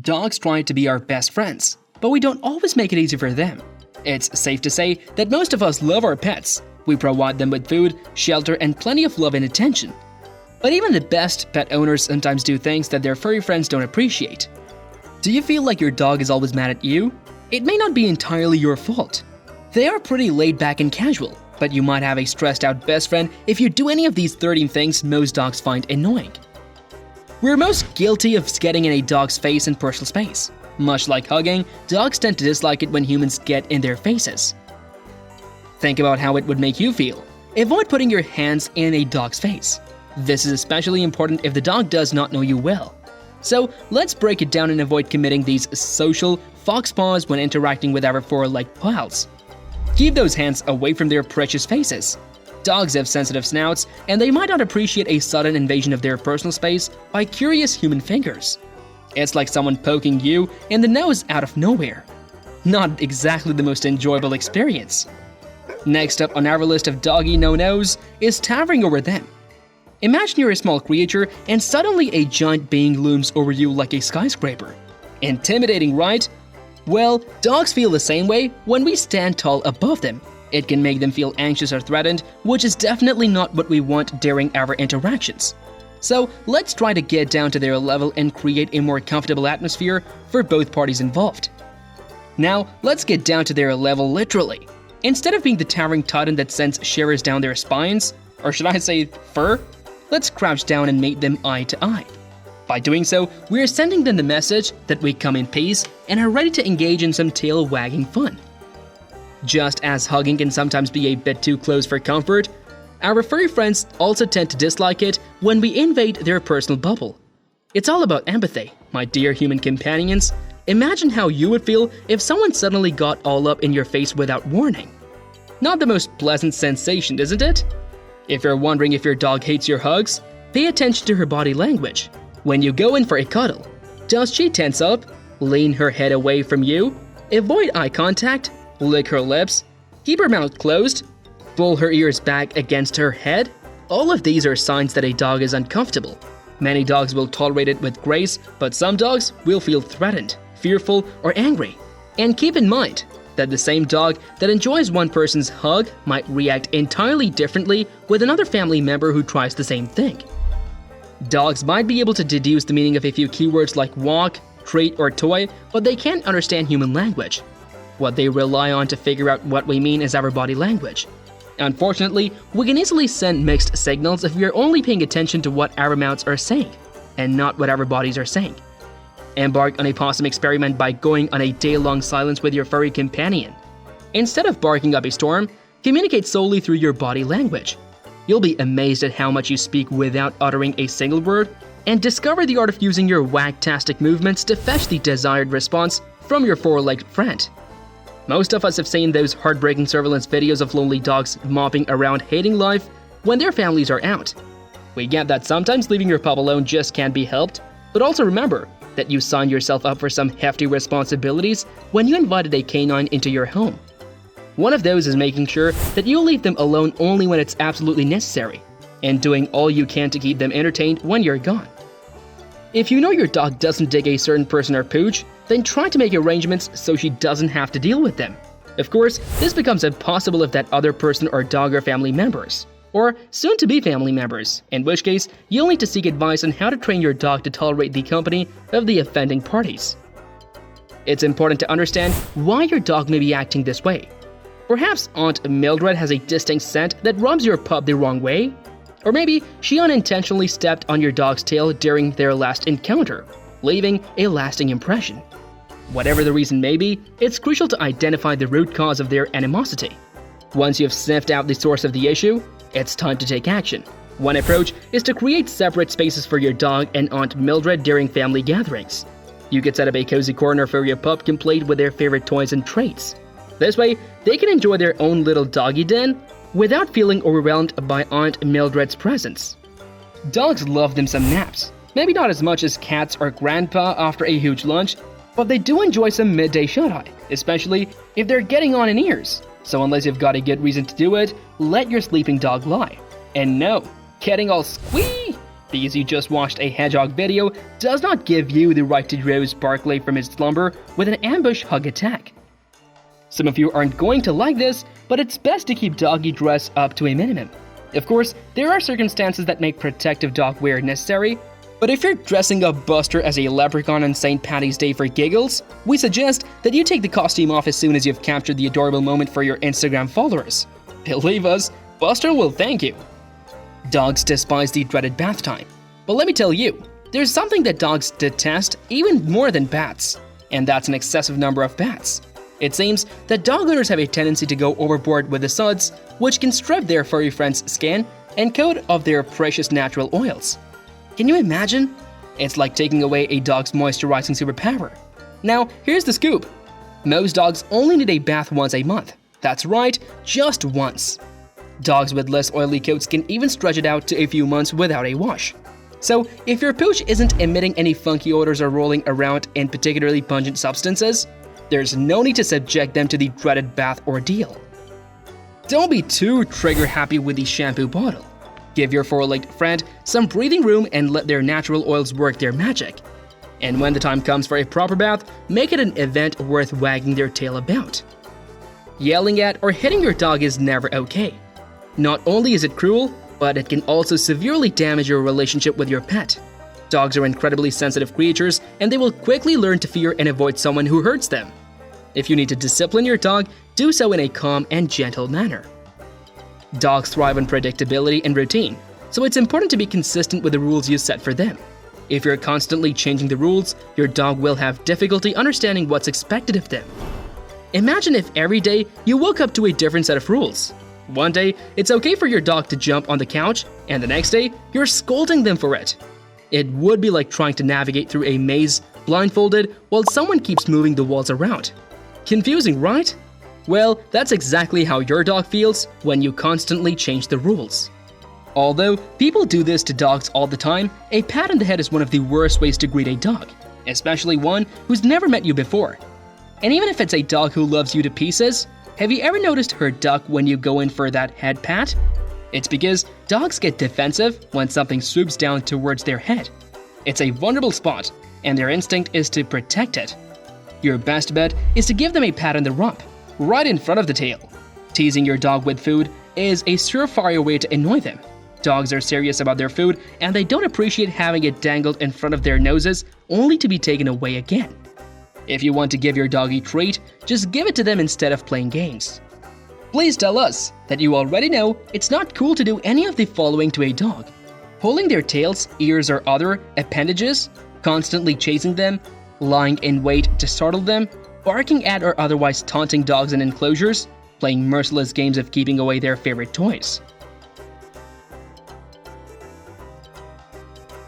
Dogs try to be our best friends, but we don't always make it easy for them. It's safe to say that most of us love our pets. We provide them with food, shelter, and plenty of love and attention. But even the best pet owners sometimes do things that their furry friends don't appreciate. Do you feel like your dog is always mad at you? It may not be entirely your fault. They are pretty laid back and casual, but you might have a stressed out best friend if you do any of these 13 things most dogs find annoying. We're most guilty of getting in a dog's face in personal space. Much like hugging, dogs tend to dislike it when humans get in their faces. Think about how it would make you feel. Avoid putting your hands in a dog's face. This is especially important if the dog does not know you well. So let's break it down and avoid committing these social fox paws when interacting with our fur-like pals. Keep those hands away from their precious faces. Dogs have sensitive snouts, and they might not appreciate a sudden invasion of their personal space by curious human fingers. It's like someone poking you in the nose out of nowhere. Not exactly the most enjoyable experience. Next up on our list of doggy no-nos is towering over them. Imagine you're a small creature and suddenly a giant being looms over you like a skyscraper. Intimidating, right? Well, dogs feel the same way when we stand tall above them. It can make them feel anxious or threatened, which is definitely not what we want during our interactions. So let's try to get down to their level and create a more comfortable atmosphere for both parties involved. Now, let's get down to their level literally. Instead of being the towering titan that sends shivers down their spines, or should I say fur, let's crouch down and meet them eye to eye. By doing so, we're sending them the message that we come in peace and are ready to engage in some tail-wagging fun. Just as hugging can sometimes be a bit too close for comfort, our furry friends also tend to dislike it when we invade their personal bubble. It's all about empathy, my dear human companions. Imagine how you would feel if someone suddenly got all up in your face without warning. Not the most pleasant sensation, isn't it? If you're wondering if your dog hates your hugs, pay attention to her body language. When you go in for a cuddle, does she tense up, lean her head away from you, avoid eye contact, lick her lips, keep her mouth closed, pull her ears back against her head? All of these are signs that a dog is uncomfortable. Many dogs will tolerate it with grace, but some dogs will feel threatened, fearful, or angry. And keep in mind that the same dog that enjoys one person's hug might react entirely differently with another family member who tries the same thing. Dogs might be able to deduce the meaning of a few keywords like walk, treat, or toy, but they can't understand human language. What they rely on to figure out what we mean is our body language. Unfortunately, we can easily send mixed signals if we are only paying attention to what our mouths are saying, and not what our bodies are saying. Embark on a possum experiment by going on a day-long silence with your furry companion. Instead of barking up a storm, communicate solely through your body language. You'll be amazed at how much you speak without uttering a single word, and discover the art of using your wagtastic movements to fetch the desired response from your four-legged friend. Most of us have seen those heartbreaking surveillance videos of lonely dogs mopping around hating life when their families are out. We get that sometimes leaving your pup alone just can't be helped, but also remember that you signed yourself up for some hefty responsibilities when you invited a canine into your home. One of those is making sure that you leave them alone only when it's absolutely necessary, and doing all you can to keep them entertained when you're gone. If you know your dog doesn't dig a certain person or pooch, then try to make arrangements so she doesn't have to deal with them. Of course, this becomes impossible if that other person or dog are family members, or soon-to-be family members, in which case you'll need to seek advice on how to train your dog to tolerate the company of the offending parties. It's important to understand why your dog may be acting this way. Perhaps Aunt Mildred has a distinct scent that rubs your pup the wrong way. Or maybe she unintentionally stepped on your dog's tail during their last encounter, leaving a lasting impression. Whatever the reason may be, it's crucial to identify the root cause of their animosity. Once you've sniffed out the source of the issue, it's time to take action. One approach is to create separate spaces for your dog and Aunt Mildred during family gatherings. You could set up a cozy corner for your pup complete with their favorite toys and treats. This way, they can enjoy their own little doggy den without feeling overwhelmed by Aunt Mildred's presence. Dogs love them some naps. Maybe not as much as cats or grandpa after a huge lunch, but they do enjoy some midday shut-eye, especially if they're getting on in years. So unless you've got a good reason to do it, let your sleeping dog lie. And no, getting all squee Because you just watched a hedgehog video does not give you the right to rouse Barkley from his slumber with an ambush hug attack. Some of you aren't going to like this, but it's best to keep doggy dress up to a minimum. Of course, there are circumstances that make protective dog wear necessary, but if you're dressing up Buster as a leprechaun on St. Paddy's Day for giggles, we suggest that you take the costume off as soon as you've captured the adorable moment for your Instagram followers. Believe us, Buster will thank you. Dogs despise the dreaded bath time. But let me tell you, there's something that dogs detest even more than bats, and that's an excessive number of baths. It seems that dog owners have a tendency to go overboard with the suds, which can strip their furry friends' skin and coat of their precious natural oils. Can you imagine? It's like taking away a dog's moisturizing superpower. Now, here's the scoop. Most dogs only need a bath once a month. That's right, just once. Dogs with less oily coats can even stretch it out to a few months without a wash. So, if your pooch isn't emitting any funky odors or rolling around in particularly pungent substances, there's no need to subject them to the dreaded bath ordeal. Don't be too trigger-happy with the shampoo bottle. Give your four-legged friend some breathing room and let their natural oils work their magic. And when the time comes for a proper bath, make it an event worth wagging their tail about. Yelling at or hitting your dog is never okay. Not only is it cruel, but it can also severely damage your relationship with your pet. Dogs are incredibly sensitive creatures, and they will quickly learn to fear and avoid someone who hurts them. If you need to discipline your dog, do so in a calm and gentle manner. Dogs thrive on predictability and routine, so it's important to be consistent with the rules you set for them. If you're constantly changing the rules, your dog will have difficulty understanding what's expected of them. Imagine if every day you woke up to a different set of rules. One day, it's okay for your dog to jump on the couch, and the next day, you're scolding them for it. It would be like trying to navigate through a maze blindfolded while someone keeps moving the walls around. Confusing, right? Well, that's exactly how your dog feels when you constantly change the rules. Although people do this to dogs all the time, a pat on the head is one of the worst ways to greet a dog, especially one who's never met you before. And even if it's a dog who loves you to pieces, have you ever noticed her duck when you go in for that head pat? It's because dogs get defensive when something swoops down towards their head. It's a vulnerable spot, and their instinct is to protect it. Your best bet is to give them a pat on the rump, right in front of the tail. Teasing your dog with food is a surefire way to annoy them. Dogs are serious about their food, and they don't appreciate having it dangled in front of their noses only to be taken away again. If you want to give your dog a treat, just give it to them instead of playing games. Please tell us that you already know it's not cool to do any of the following to a dog: pulling their tails, ears, or other appendages, constantly chasing them, lying in wait to startle them, barking at or otherwise taunting dogs in enclosures, playing merciless games of keeping away their favorite toys.